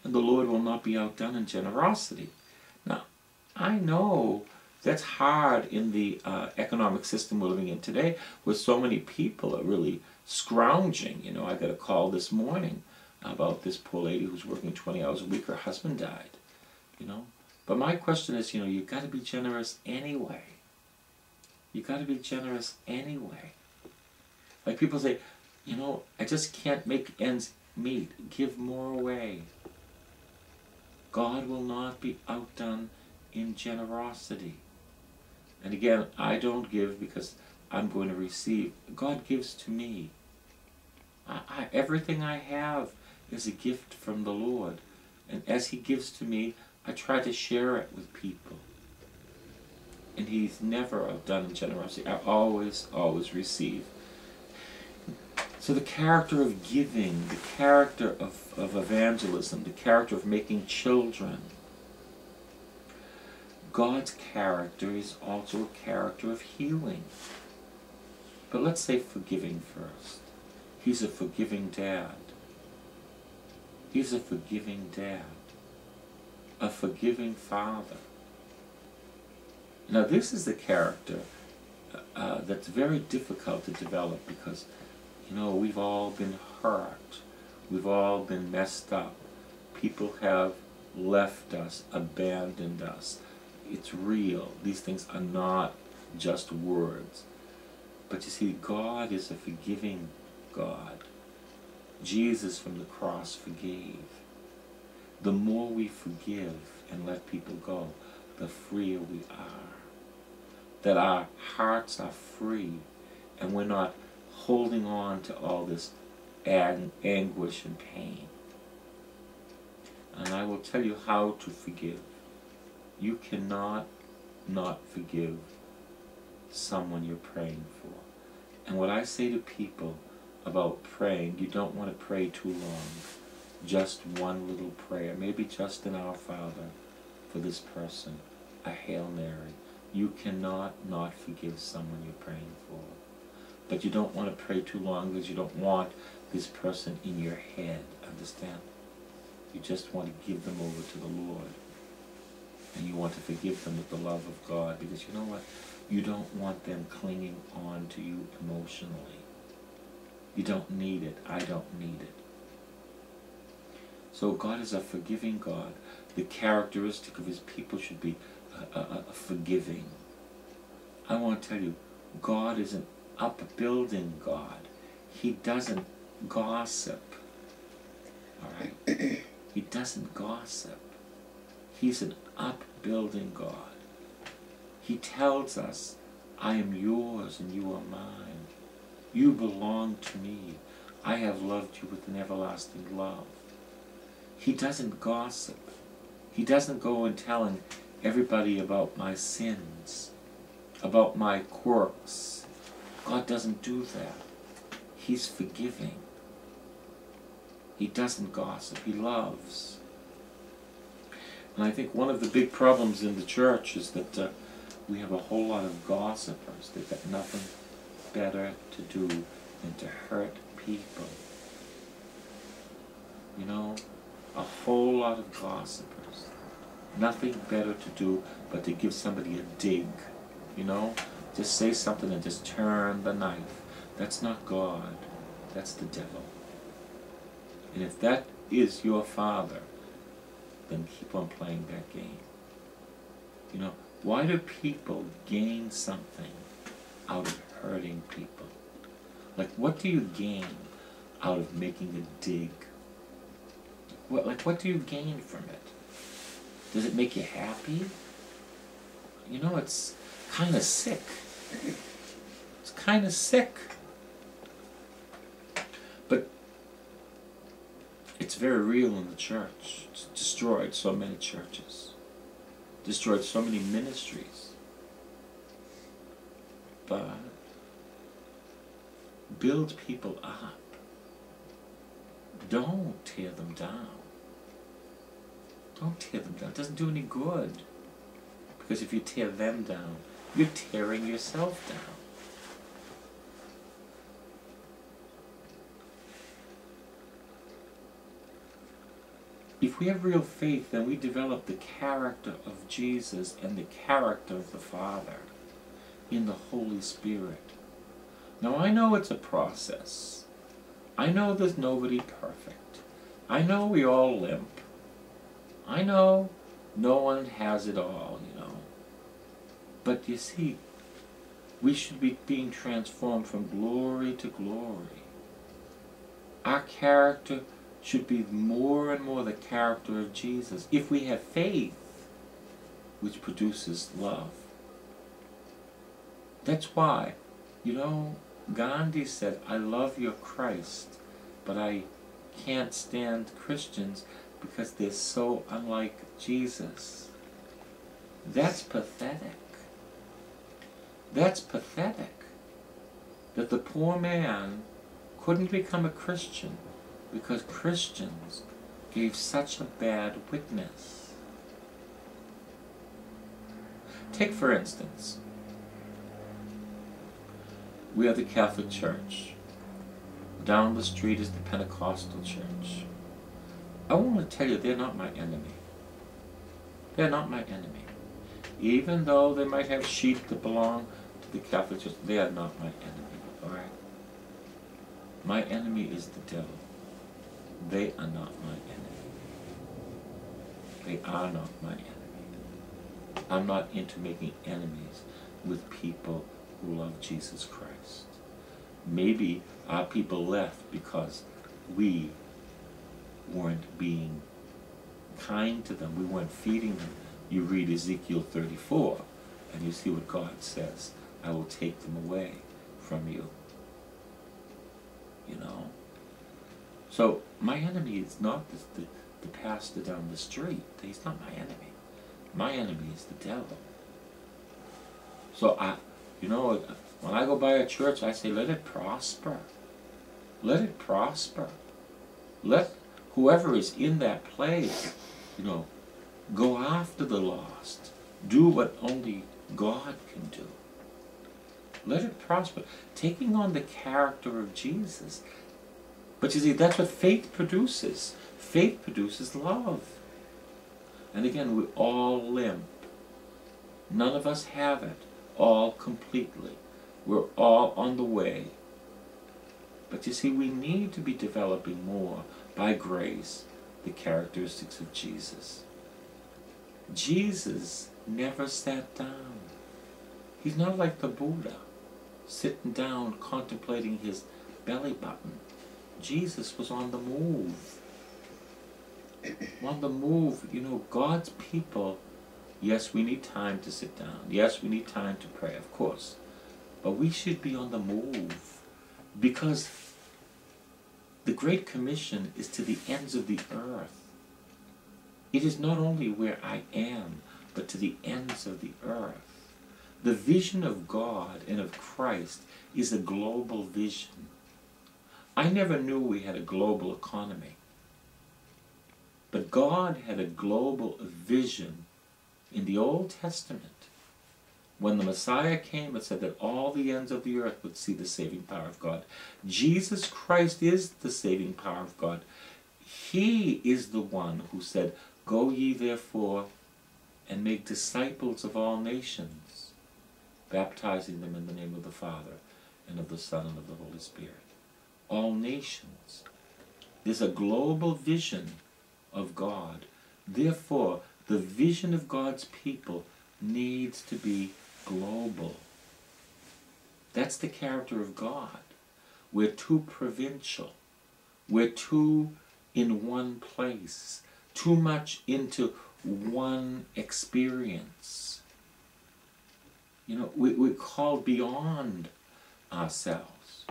and the Lord will not be outdone in generosity. Now, I know that's hard in the economic system we're living in today, where so many people are really scrounging. You know, I got a call this morning about this poor lady who's working 20 hours a week. Her husband died, you know. But my question is, you know, you've got to be generous anyway. You've got to be generous anyway. Like people say, you know, I just can't make ends meet. Give more away. God will not be outdone in generosity. And again, I don't give because I'm going to receive. God gives to me. Everything I have is a gift from the Lord. And as He gives to me, I try to share it with people. And He's never outdone in generosity. I always receive. So the character of giving, the character of evangelism, the character of making children, God's character is also a character of healing. But let's say forgiving first. He's a forgiving dad. He's a forgiving dad. A forgiving father. Now this is the character that's very difficult to develop because, you know, we've all been hurt. We've all been messed up. People have left us, abandoned us. It's real. These things are not just words. But you see, God is a forgiving God. Jesus from the cross forgave. The more we forgive and let people go, the freer we are. That our hearts are free and we're not holding on to all this anguish and pain. And I will tell you how to forgive. You cannot not forgive someone you're praying for. And what I say to people about praying, you don't want to pray too long. Just one little prayer, maybe just an Our Father for this person, a Hail Mary. You cannot not forgive someone you're praying for. But you don't want to pray too long because you don't want this person in your head, understand? You just want to give them over to the Lord. And you want to forgive them with the love of God, because you know what? You don't want them clinging on to you emotionally. You don't need it. I don't need it. So God is a forgiving God. The characteristic of His people should be forgiving. I want to tell you, God is an upbuilding God. He doesn't gossip. All right? He doesn't gossip. He's an upbuilding God. He tells us, I am yours and you are mine. You belong to me. I have loved you with an everlasting love. He doesn't gossip. He doesn't go and telling everybody about my sins, about my quirks. God doesn't do that. He's forgiving. He doesn't gossip. He loves. And I think one of the big problems in the church is that we have a whole lot of gossipers. They've got nothing better to do than to hurt people. You know, a whole lot of gossipers. Nothing better to do but to give somebody a dig. You know, just say something and just turn the knife. That's not God. That's the devil. And if that is your father, then keep on playing that game. You know, why do people gain something out of hurting people? Like, what do you gain out of making a dig? What do you gain from it? Does it make you happy? You know, it's kind of sick. It's kind of sick. But it's very real in the church. It's destroyed so many churches. Destroyed so many ministries. But build people up. Don't tear them down. Don't tear them down. It doesn't do any good. Because if you tear them down, you're tearing yourself down. If we have real faith, then we develop the character of Jesus and the character of the Father in the Holy Spirit. Now I know it's a process. I know there's nobody perfect. I know we all limp. I know no one has it all, you know. But you see, we should be being transformed from glory to glory. Our character should be more and more the character of Jesus if we have faith, which produces love. That's why, you know, Gandhi said, I love your Christ, but I can't stand Christians because they're so unlike Jesus. That's pathetic. That's pathetic. That the poor man couldn't become a Christian because Christians gave such a bad witness. Take, for instance, we are the Catholic Church. Down the street is the Pentecostal Church. I want to tell you, they're not my enemy. They're not my enemy. Even though they might have sheep that belong to the Catholic Church, they are not my enemy, all right? My enemy is the devil. They are not my enemy. They are not my enemy. I'm not into making enemies with people who love Jesus Christ. Maybe our people left because we weren't being kind to them. We weren't feeding them. You read Ezekiel 34 and you see what God says. I will take them away from you. You know? So my enemy is not the pastor down the street. He's not my enemy. My enemy is the devil. So you know, when I go by a church, I say, let it prosper. Let it prosper. Let whoever is in that place, you know, go after the lost. Do what only God can do. Let it prosper. Taking on the character of Jesus. But you see, that's what faith produces. Faith produces love. And again, we all limp. None of us have it all completely. We're all on the way. But you see, we need to be developing more, by grace, the characteristics of Jesus. Jesus never sat down. He's not like the Buddha, sitting down contemplating his belly button. Jesus was on the move. On the move, you know, God's people, yes, we need time to sit down. Yes, we need time to pray, of course. But we should be on the move. Because the Great Commission is to the ends of the earth. It is not only where I am, but to the ends of the earth. The vision of God and of Christ is a global vision. I never knew we had a global economy. But God had a global vision in the Old Testament. When the Messiah came, it said that all the ends of the earth would see the saving power of God. Jesus Christ is the saving power of God. He is the one who said, go ye therefore and make disciples of all nations, baptizing them in the name of the Father and of the Son and of the Holy Spirit. All nations. There's a global vision of God. Therefore, the vision of God's people needs to be global. That's the character of God. We're too provincial. We're too in one place. Too much into one experience. You know, we're called beyond ourselves.